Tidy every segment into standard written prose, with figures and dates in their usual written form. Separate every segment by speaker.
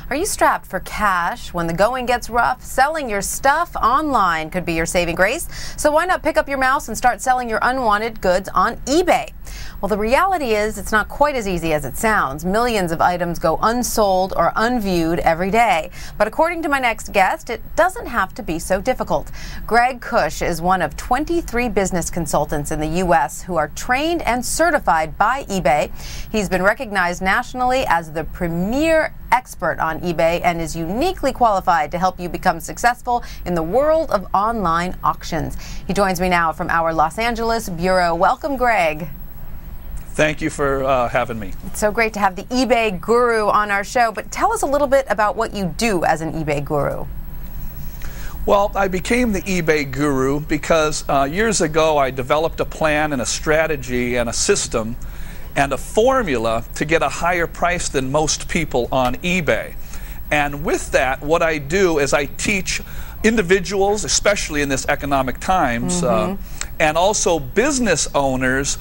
Speaker 1: Are you strapped for cash when the going gets rough? Selling your stuff online could be your saving grace. So why not pick up your mouse and start selling your unwanted goods on eBay? Well, the reality is it's not quite as easy as it sounds. Millions of items go unsold or unviewed every day. But according to my next guest, it doesn't have to be so difficult. Greg Kusch is one of 23 business consultants in the U.S. who are trained and certified by eBay. He's been recognized nationally as the premier expert on eBay and is uniquely qualified to help you become successful in the world of online auctions. He joins me now from our Los Angeles bureau. Welcome, Greg.
Speaker 2: Thank you for having me.
Speaker 1: It's so great to have the eBay guru on our show, but tell us a little bit about what you do as an eBay guru.
Speaker 2: Well, I became the eBay guru because years ago I developed a plan and a strategy and a system and a formula to get a higher price than most people on eBay. And with that, what I do is I teach individuals, especially in this economic times, and also business owners,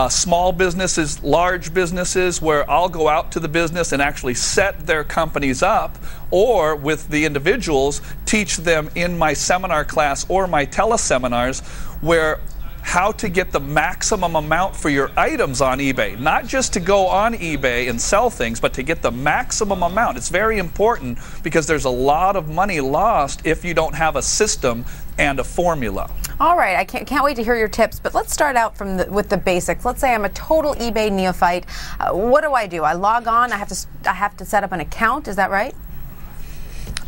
Speaker 2: small businesses, large businesses, where I'll go out to the business and actually set their companies up, or with the individuals, teach them in my seminar class or my teleseminars where how to get the maximum amount for your items on eBay. Not just to go on eBay and sell things, but to get the maximum amount. It's very important because there's a lot of money lost if you don't have a system and a formula.
Speaker 1: All right, I can't wait to hear your tips, but let's start out with the basics. Let's say I'm a total eBay neophyte. What do? I log on, I have to set up an account, is that right?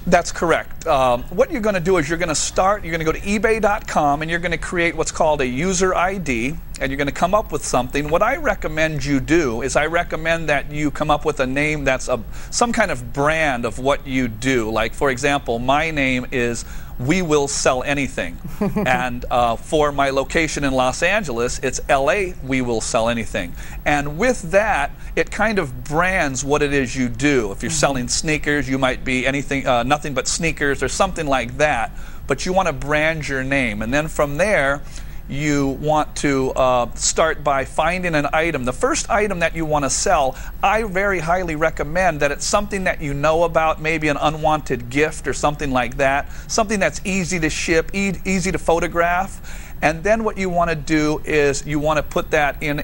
Speaker 2: That's correct. What you're going to do is you're going to go to ebay.com and you're going to create what's called a user ID, and you're going to come up with something. What I recommend you do is I recommend that you come up with a name that's some kind of brand of what you do. Like, for example, my name is We Will Sell Anything. And for my location in Los Angeles, it's LA We Will Sell Anything. And with that, it kind of brands what it is you do. If you're selling sneakers, you might be anything, nothing but sneakers or something like that. But you want to brand your name. And then from there, you want to start by finding an item. The first item that you want to sell, I very highly recommend that it's something that you know about, maybe an unwanted gift or something like that, something that's easy to ship, easy to photograph. And then what you want to do is you want to put that in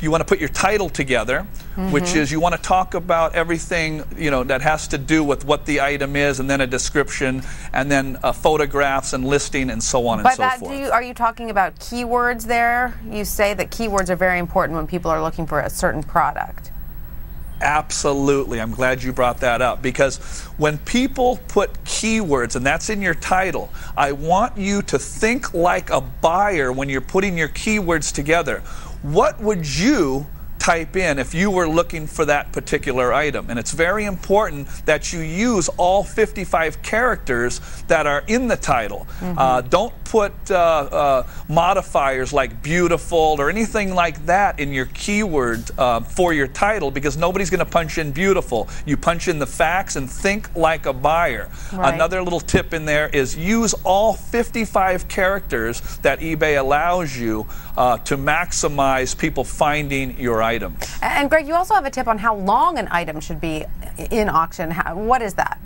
Speaker 2: you want to put your title together, which is you want to talk about everything that has to do with what the item is, and then a description, and then photographs and listing and so on and so forth.
Speaker 1: Are you talking about keywords there? You say that keywords are very important when people are looking for a certain product.
Speaker 2: Absolutely. I'm glad you brought that up, because when people put keywords, and that's in your title, I want you to think like a buyer when you're putting your keywords together. What would you type in if you were looking for that particular item? And it's very important that you use all 55 characters that are in the title. Don't put modifiers like beautiful or anything like that in your keyword for your title, because nobody's going to punch in beautiful. You punch in the facts and think like a buyer. Right. Another little tip in there is use all 55 characters that eBay allows you to maximize people finding your item.
Speaker 1: And Greg, you also have a tip on how long an item should be in auction. What is that?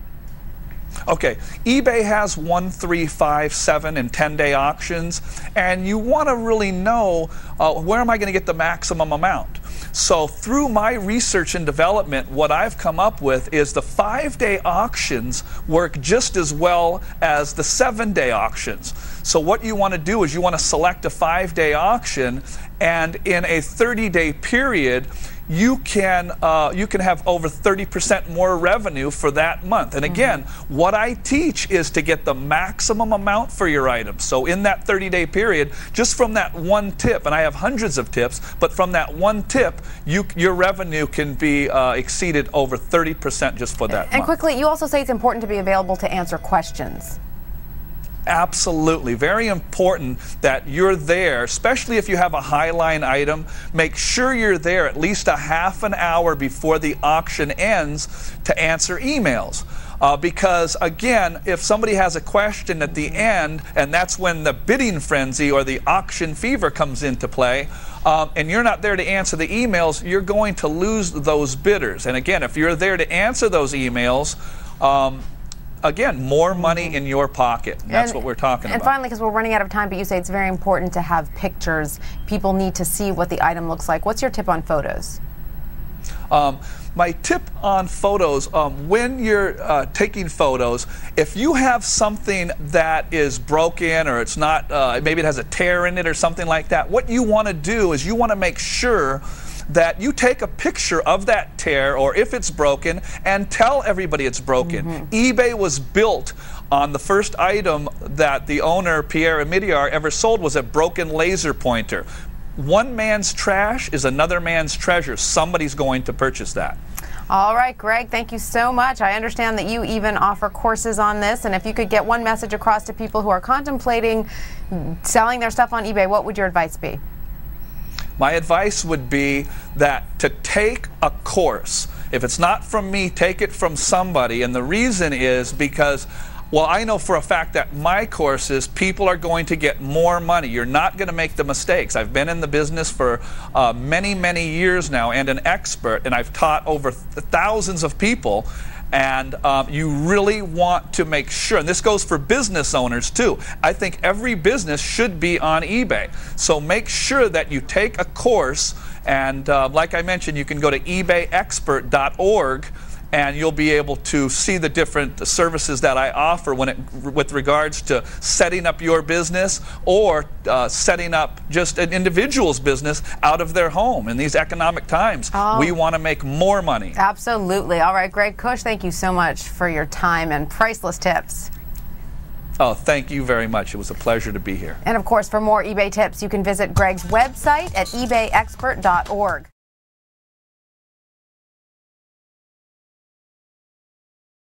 Speaker 2: Okay, eBay has 1, 3, 5, 7, and 10-day auctions, and you want to really know where am I going to get the maximum amount. So through my research and development, what I've come up with is the 5-day auctions work just as well as the 7-day auctions. So what you want to do is you want to select a 5-day auction, and in a 30-day period, you can have over 30% more revenue for that month. And again, what I teach is to get the maximum amount for your item. So in that 30-day period, just from that one tip, and I have hundreds of tips, but from that one tip, your revenue can be exceeded over 30% just for that month.
Speaker 1: And quickly, you also say it's important to be available to answer questions.
Speaker 2: Absolutely. Very important that you're there, especially if you have a highline item. Make sure you're there at least a half an hour before the auction ends to answer emails. Because again, if somebody has a question at the end, and that's when the bidding frenzy or the auction fever comes into play, and you're not there to answer the emails, you're going to lose those bidders. And again, if you're there to answer those emails, again, more money in your pocket. That's what we're talking about.
Speaker 1: And finally, because we're running out of time, but you say it's very important to have pictures. People need to see what the item looks like. What's your tip on photos?
Speaker 2: My tip on photos, when you're taking photos, if you have something that is broken or it's not, maybe it has a tear in it or something like that, what you want to do is you want to make sure that you take a picture of that tear or if it's broken and tell everybody it's broken. eBay was built on the first item that the owner, Pierre Amidiar, ever sold was a broken laser pointer. One man's trash is another man's treasure. Somebody's going to purchase that.
Speaker 1: All right, Greg, thank you so much. I understand that you even offer courses on this, and if you could get one message across to people who are contemplating selling their stuff on eBay, what would your advice be?
Speaker 2: My advice would be that to take a course. If it's not from me, take it from somebody. And the reason is because, well, I know for a fact that my courses, people are going to get more money. You're not going to make the mistakes. I've been in the business for many, many years now and an expert, and I've taught over thousands of people. And you really want to make sure, and this goes for business owners too, I think every business should be on eBay. So make sure that you take a course, and like I mentioned, you can go to ebayexpert.org and you'll be able to see the different services that I offer with regards to setting up your business or setting up just an individual's business out of their home. In these economic times, we want to make more money.
Speaker 1: Absolutely. All right, Greg Kusch, thank you so much for your time and priceless tips.
Speaker 2: Oh, thank you very much. It was a pleasure to be here.
Speaker 1: And of course, for more eBay tips, you can visit Greg's website at ebayexpert.org.